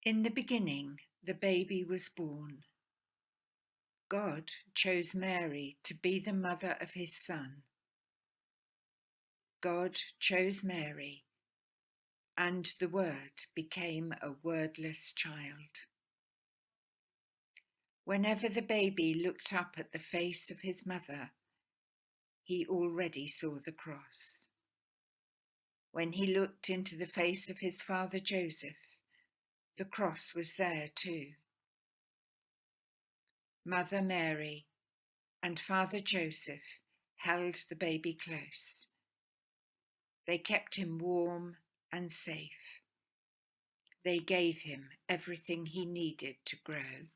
In the beginning, the baby was born. God chose Mary to be the mother of his Son. God chose Mary, and the Word became a wordless child. Whenever the baby looked up at the face of his mother, he already saw the cross. When he looked into the face of his father Joseph, the cross was there too. Mother Mary and Father Joseph held the baby close. They kept him warm and safe. They gave him everything he needed to grow.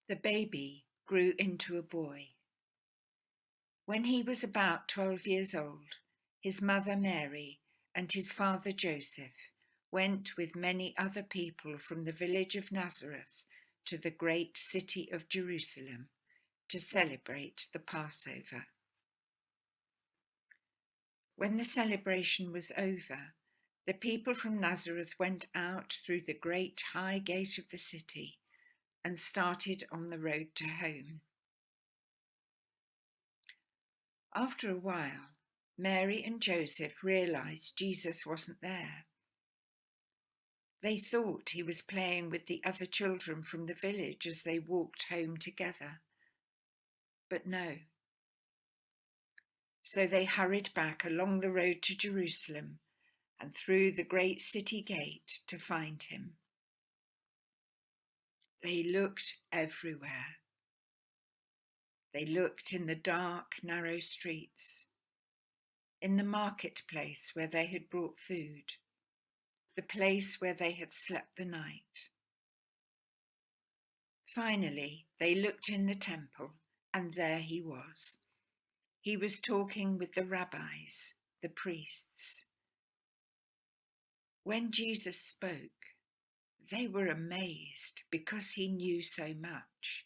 The baby grew into a boy. When he was about 12 years old, his mother Mary and his father Joseph went with many other people from the village of Nazareth to the great city of Jerusalem to celebrate the Passover. When the celebration was over, the people from Nazareth went out through the great high gate of the city and started on the road to home. After a while, Mary and Joseph realized Jesus wasn't there. They thought he was playing with the other children from the village as they walked home together. But no. So they hurried back along the road to Jerusalem and through the great city gate to find him. They looked everywhere. They looked in the dark, narrow streets, in the marketplace where they had brought food, the place where they had slept the night. Finally, they looked in the temple, and there he was. He was talking with the rabbis, the priests. When Jesus spoke, they were amazed because he knew so much.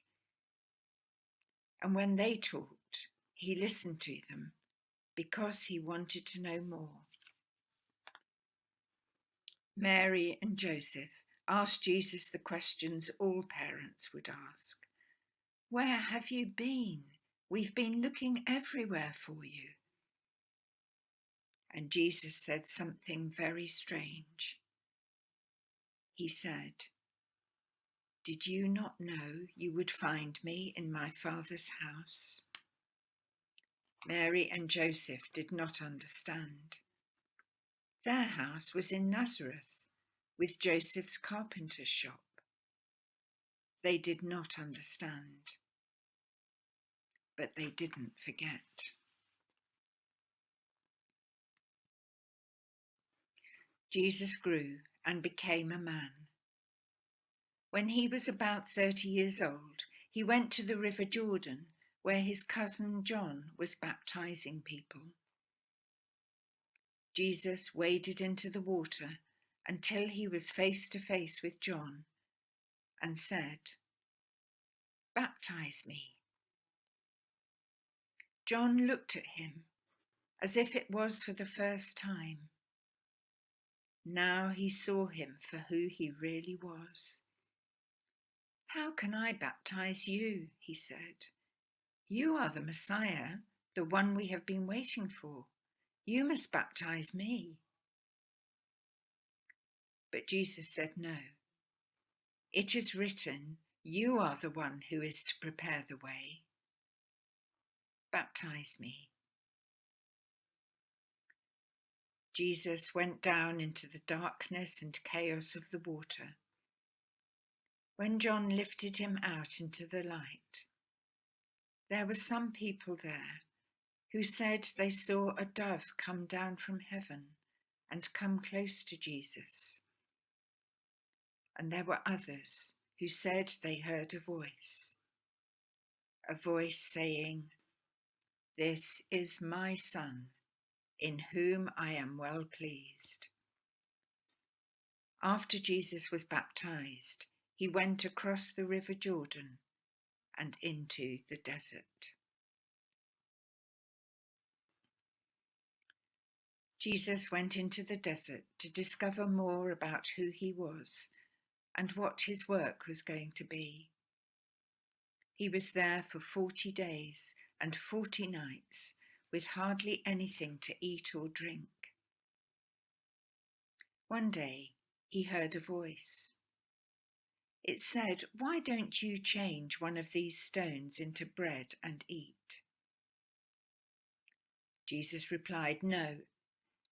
And when they talked, he listened to them because he wanted to know more. Mary and Joseph asked Jesus the questions all parents would ask. Where have you been? We've been looking everywhere for you. And Jesus said something very strange. He said, "Did you not know you would find me in my Father's house?" Mary and Joseph did not understand. Their house was in Nazareth, with Joseph's carpenter's shop. They did not understand, but they didn't forget. Jesus grew and became a man. When he was about 30 years old, he went to the river Jordan, where his cousin John was baptizing people. Jesus waded into the water until he was face to face with John and said, "Baptize me." John looked at him as if it was for the first time. Now he saw him for who he really was. "How can I baptize you?" he said. "You are the Messiah, the one we have been waiting for. You must baptize me." But Jesus said, "No. It is written, you are the one who is to prepare the way. Baptize me." Jesus went down into the darkness and chaos of the water. When John lifted him out into the light, there were some people there who said they saw a dove come down from heaven and come close to Jesus. And there were others who said they heard a voice saying, "This is my Son, in whom I am well pleased." After Jesus was baptized, he went across the river Jordan and into the desert. Jesus went into the desert to discover more about who he was and what his work was going to be. He was there for 40 days and 40 nights with hardly anything to eat or drink. One day he heard a voice. It said, "Why don't you change one of these stones into bread and eat?" Jesus replied, "No,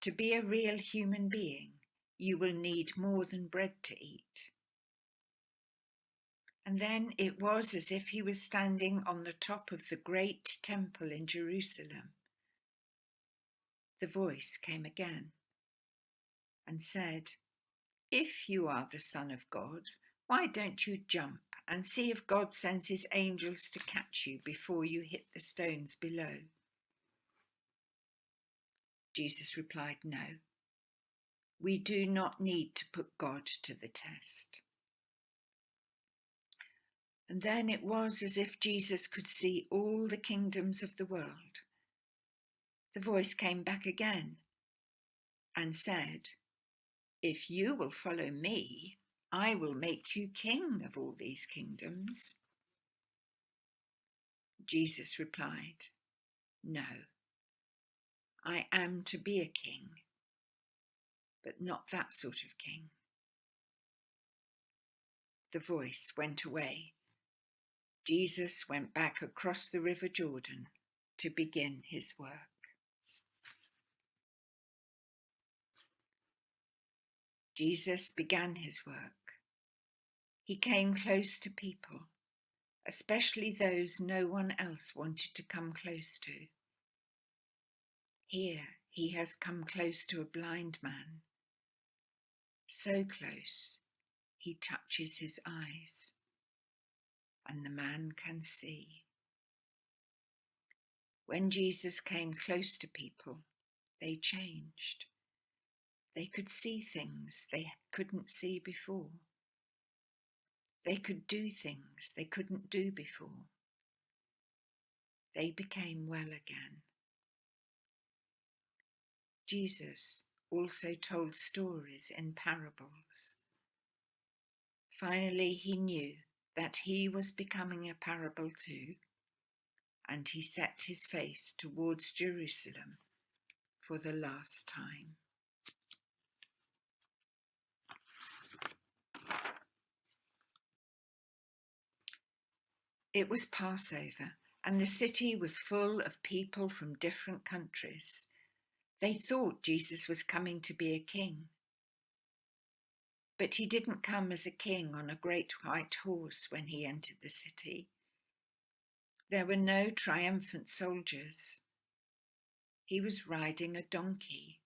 to be a real human being, you will need more than bread to eat." And then it was as if he was standing on the top of the great temple in Jerusalem. The voice came again and said, "If you are the Son of God, why don't you jump and see if God sends his angels to catch you before you hit the stones below?" Jesus replied, "No, we do not need to put God to the test." And then it was as if Jesus could see all the kingdoms of the world. The voice came back again and said, "If you will follow me, I will make you king of all these kingdoms." Jesus replied, "No, I am to be a king, but not that sort of king." The voice went away. Jesus went back across the River Jordan to begin his work. Jesus began his work. He came close to people, especially those no one else wanted to come close to. Here he has come close to a blind man, so close he touches his eyes, and the man can see. When Jesus came close to people, they changed. They could see things they couldn't see before. They could do things they couldn't do before. They became well again. Jesus also told stories in parables. Finally, he knew that he was becoming a parable too, and he set his face towards Jerusalem for the last time. It was Passover, and the city was full of people from different countries. They thought Jesus was coming to be a king. But he didn't come as a king on a great white horse when he entered the city. There were no triumphant soldiers. He was riding a donkey,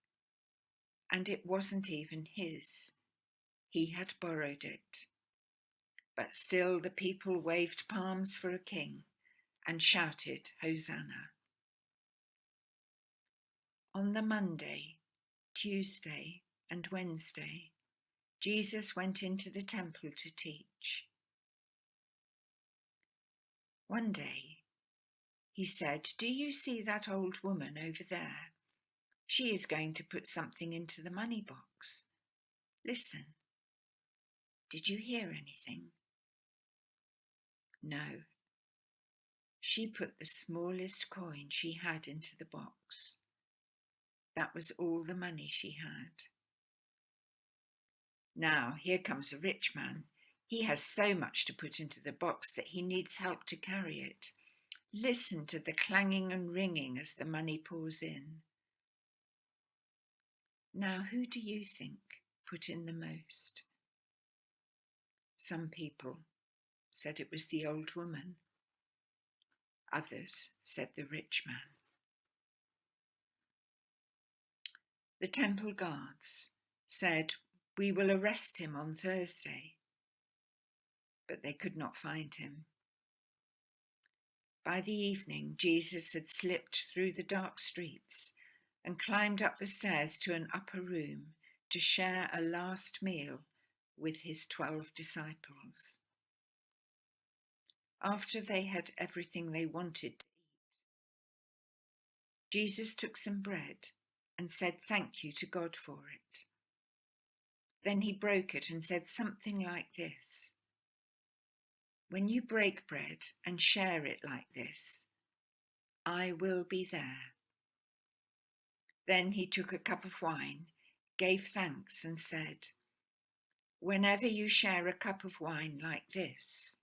and it wasn't even his. He had borrowed it. But still the people waved palms for a king and shouted, "Hosanna." On the Monday, Tuesday, and Wednesday, Jesus went into the temple to teach. One day, he said, "Do you see that old woman over there? She is going to put something into the money box. Listen. Did you hear anything?" No. She put the smallest coin she had into the box. That was all the money she had. Now, here comes a rich man. He has so much to put into the box that he needs help to carry it. Listen to the clanging and ringing as the money pours in. Now, who do you think put in the most? Some people said it was the old woman. Others said the rich man. The temple guards said, "We will arrest him on Thursday." But they could not find him. By the evening, Jesus had slipped through the dark streets and climbed up the stairs to an upper room to share a last meal with his 12 disciples. After they had everything they wanted to eat, Jesus took some bread and said thank you to God for it. Then he broke it and said something like this: "When you break bread and share it like this, I will be there." Then he took a cup of wine, gave thanks, and said, "Whenever you share a cup of wine like this,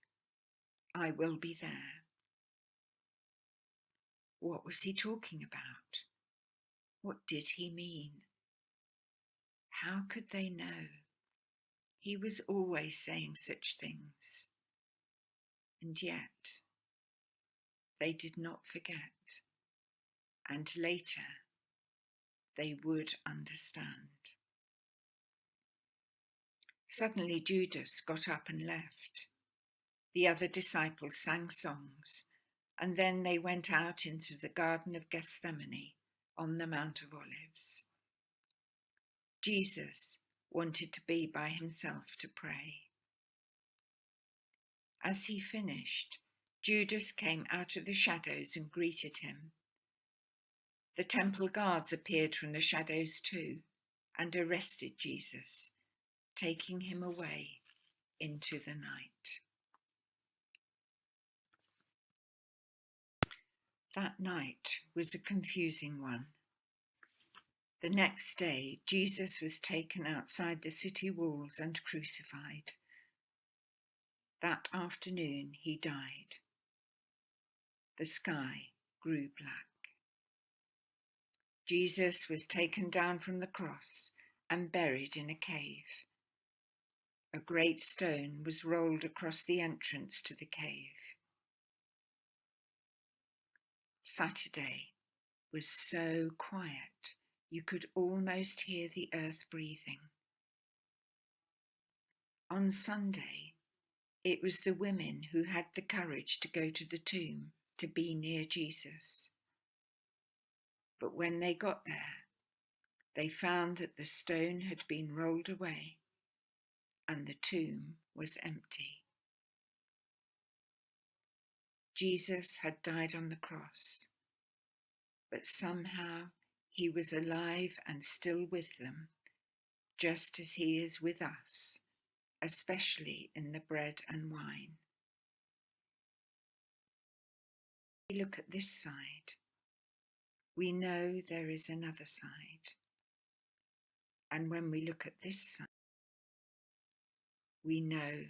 I will be there." What was he talking about? What did he mean? How could they know? He was always saying such things, and yet they did not forget, and later they would understand. Suddenly Judas got up and left. The other disciples sang songs, and then they went out into the Garden of Gethsemane on the Mount of Olives. Jesus wanted to be by himself to pray. As he finished, Judas came out of the shadows and greeted him. The temple guards appeared from the shadows too and arrested Jesus, taking him away into the night. That night was a confusing one. The next day, Jesus was taken outside the city walls and crucified. That afternoon, he died. The sky grew black. Jesus was taken down from the cross and buried in a cave. A great stone was rolled across the entrance to the cave. Saturday was so quiet you could almost hear the earth breathing. On Sunday, it was the women who had the courage to go to the tomb to be near Jesus. But when they got there, they found that the stone had been rolled away and the tomb was empty. Jesus had died on the cross, but somehow he was alive and still with them, just as he is with us, especially in the bread and wine. We look at this side. We know there is another side. And when we look at this side, we know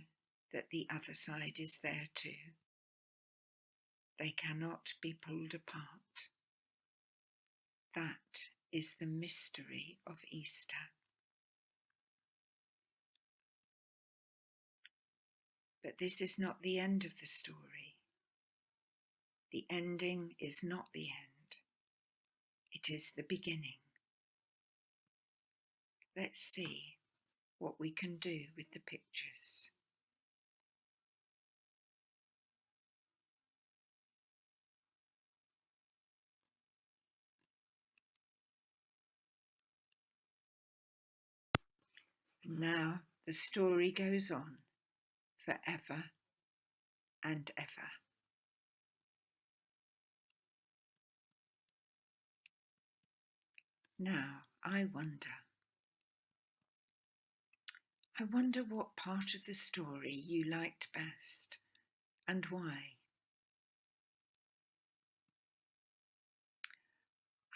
that the other side is there too. They cannot be pulled apart. That is the mystery of Easter. But this is not the end of the story. The ending is not the end. It is the beginning. Let's see what we can do with the pictures. And now the story goes on forever and ever. Now I wonder what part of the story you liked best and why.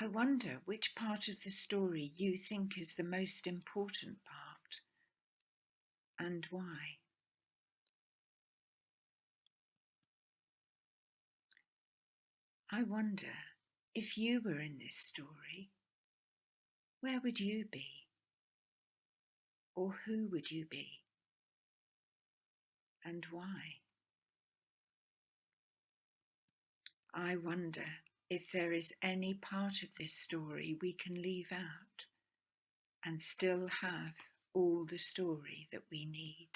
I wonder which part of the story you think is the most important part and why. I wonder if you were in this story, where would you be? Or who would you be? And why? I wonder if there is any part of this story we can leave out and still have all the story that we need.